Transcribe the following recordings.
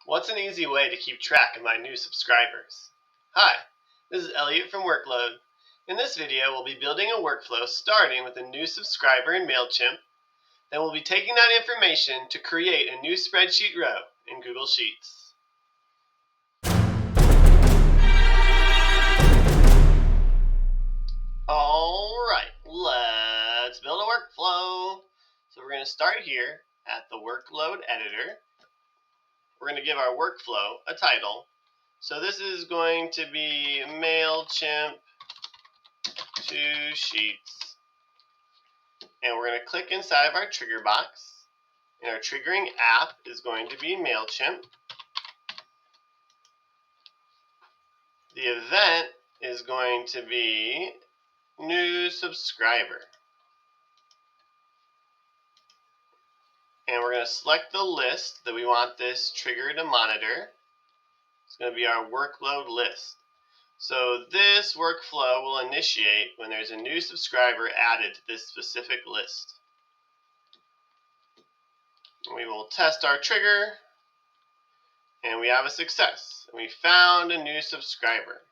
What's an easy way to keep track of my new subscribers? Hi, this is Elliot from Workload. In this video, we'll be building a workflow starting with a new subscriber in Mailchimp. Then we'll be taking that information to create a new spreadsheet row in Google Sheets. Alright, let's build a workflow. So we're going to start here at the Workload editor. We're going to give our workflow a title. So this is going to be Mailchimp to Sheets. And we're going to click inside of our trigger box. And our triggering app is going to be Mailchimp. The event is going to be new subscriber. And we're going to select the list that we want this trigger to monitor. It's going to be our workload list. So this workflow will initiate when there's a new subscriber added to this specific list. We will test our trigger, and we have a success. We found a new subscriber.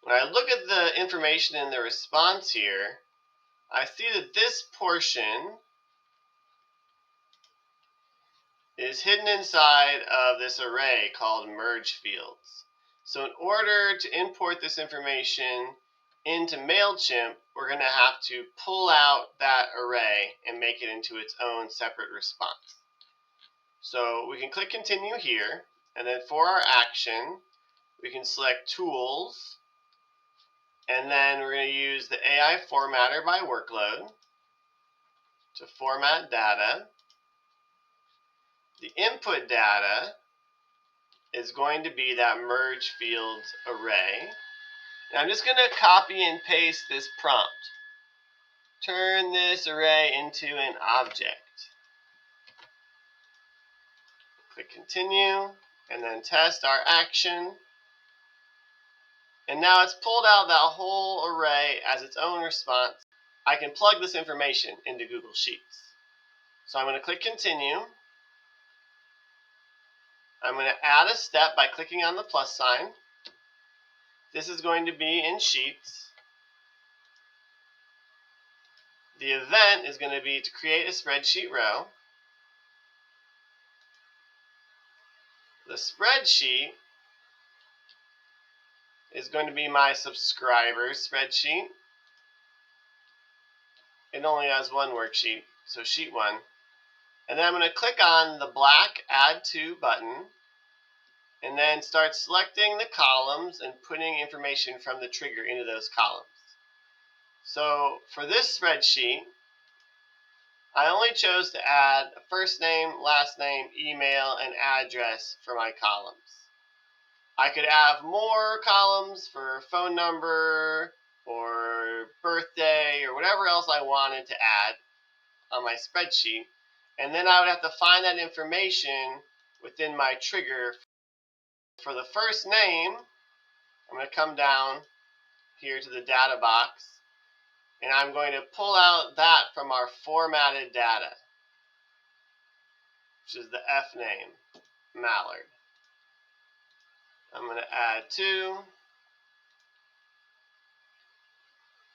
When I look at the information in the response here, I see that this portion is hidden inside of this array called merge fields. So in order to import this information into Mailchimp, we're going to have to pull out that array and make it into its own separate response. So we can click continue here, and then for our action, we can select tools, and then we're going to use the AI formatter by workload to format data. The input data is going to be that merge fields array. Now I'm just going to copy and paste this prompt. Turn this array into an object. Click continue, and then test our action. And now it's pulled out that whole array as its own response. I can plug this information into Google Sheets. So I'm going to click continue. I'm going to add a step by clicking on the plus sign. This is going to be in Sheets. The event is going to be to create a spreadsheet row. The spreadsheet is going to be my subscribers spreadsheet. It only has one worksheet, so sheet 1. And then I'm going to click on the black Add To button, and then start selecting the columns and putting information from the trigger into those columns. So for this spreadsheet, I only chose to add a first name, last name, email, and address for my columns. I could have more columns for phone number or birthday or whatever else I wanted to add on my spreadsheet. And then I would have to find that information within my trigger. For the first name, I'm going to come down here to the data box, and I'm going to pull out that from our formatted data, which is the F name, Mallard. I'm going to add 2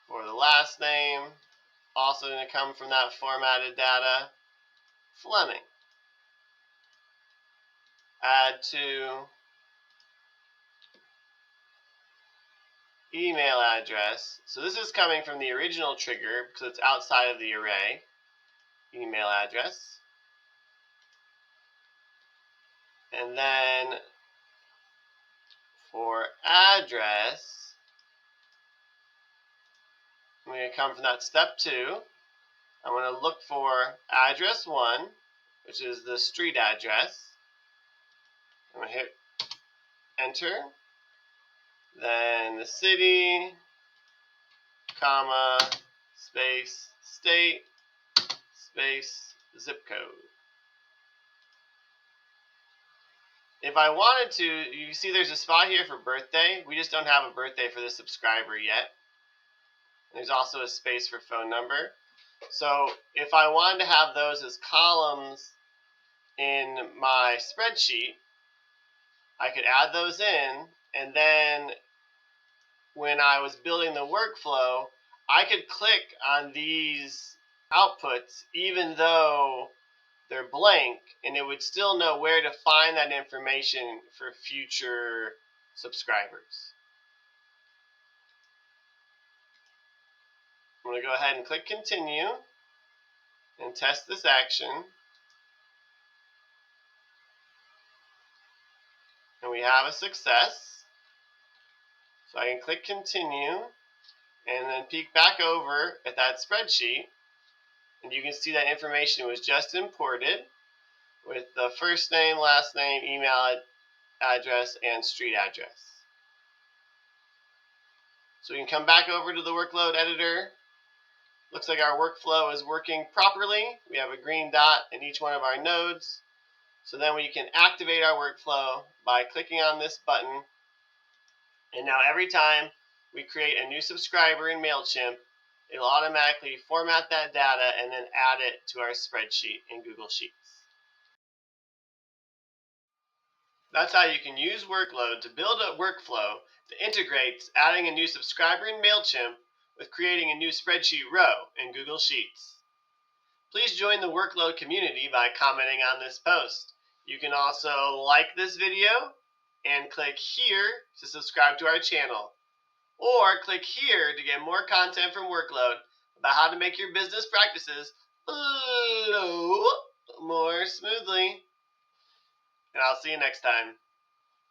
for the last name, also going to come from that formatted data, Fleming. Add 2 email address. So this is coming from the original trigger because it's outside of the array. Email address. And then for address, I'm going to come from that step 2. I'm going to look for address 1, which is the street address. I'm going to hit enter. Then the city, comma, space, state, space, zip code. If I wanted to, you see there's a spot here for birthday. We just don't have a birthday for this subscriber yet. There's also a space for phone number. So if I wanted to have those as columns in my spreadsheet, I could add those in, and then when I was building the workflow, I could click on these outputs even though they're blank, and it would still know where to find that information for future subscribers. I'm going to go ahead and click continue and test this action. And we have a success. So I can click continue and then peek back over at that spreadsheet, and you can see that information was just imported with the first name, last name, email address, and street address. So we can come back over to the workload editor. Looks like our workflow is working properly. We have a green dot in each one of our nodes. So then we can activate our workflow by clicking on this button. And now every time we create a new subscriber in Mailchimp, it'll automatically format that data and then add it to our spreadsheet in Google Sheets. That's how you can use Workload to build a workflow that integrates adding a new subscriber in Mailchimp with creating a new spreadsheet row in Google Sheets. Please join the Workload community by commenting on this post. You can also like this video and click here to subscribe to our channel. Or click here to get more content from Workload about how to make your business practices flow more smoothly. And I'll see you next time.